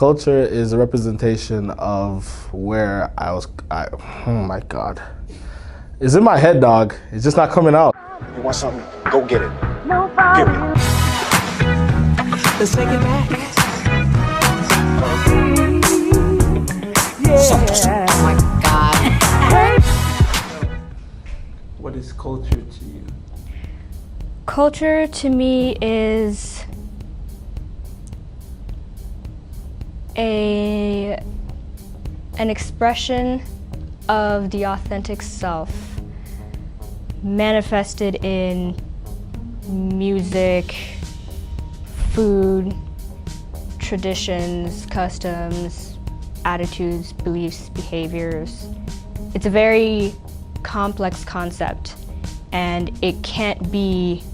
Culture is a representation of where oh my God. It's in my head, dog. It's just not coming out. You want something? Go get it. Period. Let's take it back. Yeah. Oh my God. What is culture to you? Culture to me is an expression of the authentic self manifested in music, food, traditions, customs, attitudes, beliefs, behaviors. It's a very complex concept, and it can't be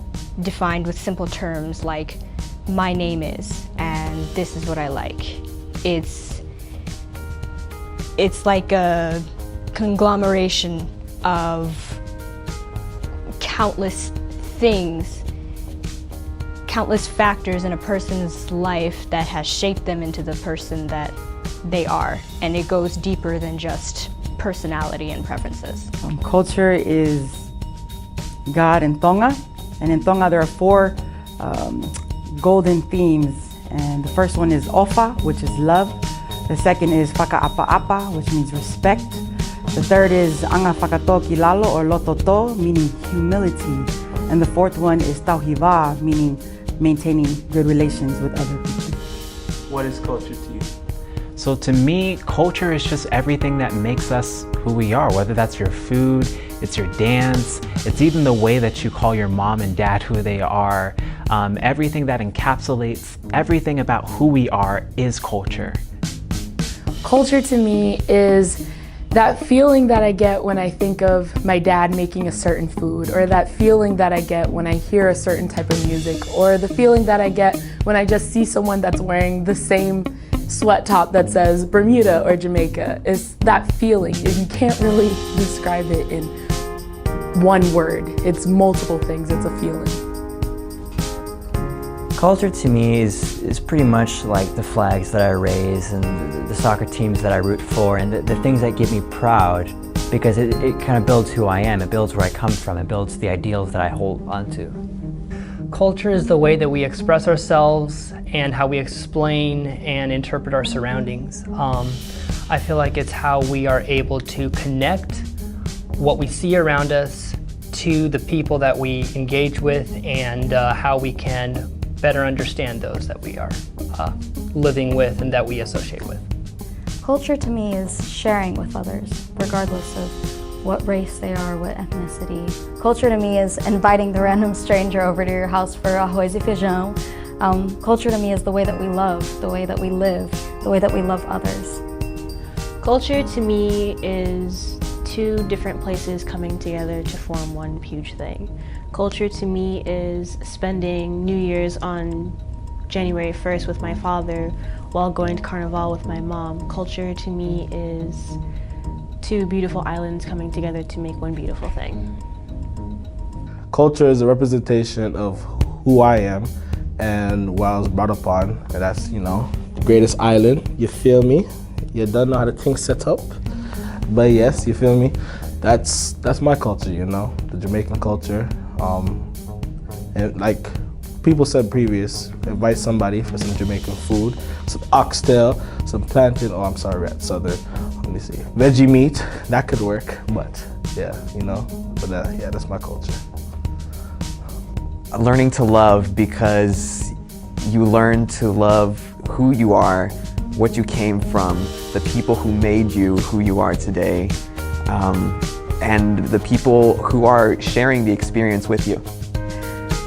defined with simple terms like my name is and this is what I like. It's like a conglomeration of countless things, countless factors in a person's life that has shaped them into the person that they are, and it goes deeper than just personality and preferences. Culture is God in Tonga, and in Tonga there are four golden themes, and the first one is Ofa, which is love. The second is Whakaapa'apa, which means respect. The third is Anga Whakatō Kilalo, or Lototo, meaning humility. And the fourth one is Tauhiwa, meaning maintaining good relations with other people. What is culture to you? So to me, culture is just everything that makes us who we are, whether that's your food, it's your dance, it's even the way that you call your mom and dad who they are. Everything that encapsulates everything about who we are is culture. Culture to me is that feeling that I get when I think of my dad making a certain food, or that feeling that I get when I hear a certain type of music, or the feeling that I get when I just see someone that's wearing the same sweat top that says Bermuda or Jamaica. It's that feeling. You can't really describe it in one word. It's multiple things. It's a feeling. Culture to me is pretty much like the flags that I raise and the soccer teams that I root for, and the things that get me proud, because it kind of builds who I am, it builds where I come from, it builds the ideals that I hold onto. Culture is the way that we express ourselves and how we explain and interpret our surroundings. I feel like it's how we are able to connect what we see around us to the people that we engage with, and how we can better understand those that we are living with and that we associate with. Culture to me is sharing with others, regardless of what race they are, what ethnicity. Culture to me is inviting the random stranger over to your house for arroz e feijão. Culture to me is the way that we love, the way that we live, the way that we love others. Culture to me is two different places coming together to form one huge thing. Culture to me is spending New Year's on January 1st with my father while going to Carnival with my mom. Culture to me is two beautiful islands coming together to make one beautiful thing. Culture is a representation of who I am and what I was brought up on, and that's, the greatest island, you feel me? You don't know how the thing's set up, but yes, you feel me? That's my culture, the Jamaican culture. And like people said previous, invite somebody for some Jamaican food, some oxtail, some plantain, we're at Southern, let me see, veggie meat, that could work, but yeah, yeah, that's my culture. Learning to love, because you learn to love who you are, what you came from, the people who made you who you are today, and the people who are sharing the experience with you.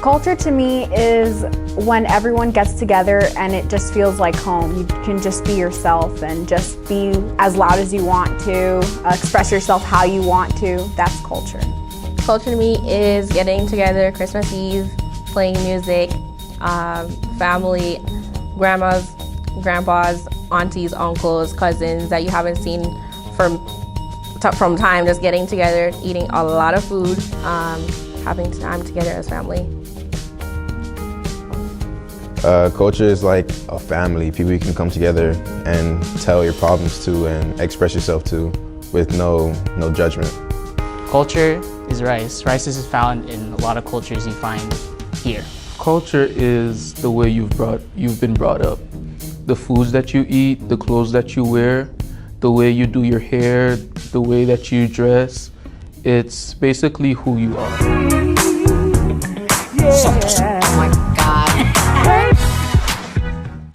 Culture to me is when everyone gets together and it just feels like home. You can just be yourself and just be as loud as you want to, express yourself how you want to. That's culture. Culture to me is getting together Christmas Eve, playing music, family, grandmas, grandpas, aunties, uncles, cousins that you haven't seen from time, just getting together, eating a lot of food, having time together as family. Culture is like a family, people you can come together and tell your problems to and express yourself to with no judgment. Culture is rice. Rice is found in a lot of cultures you find here. Culture is the way you've been brought up. The foods that you eat, the clothes that you wear, the way you do your hair, the way that you dress. It's basically who you are. Oh my God.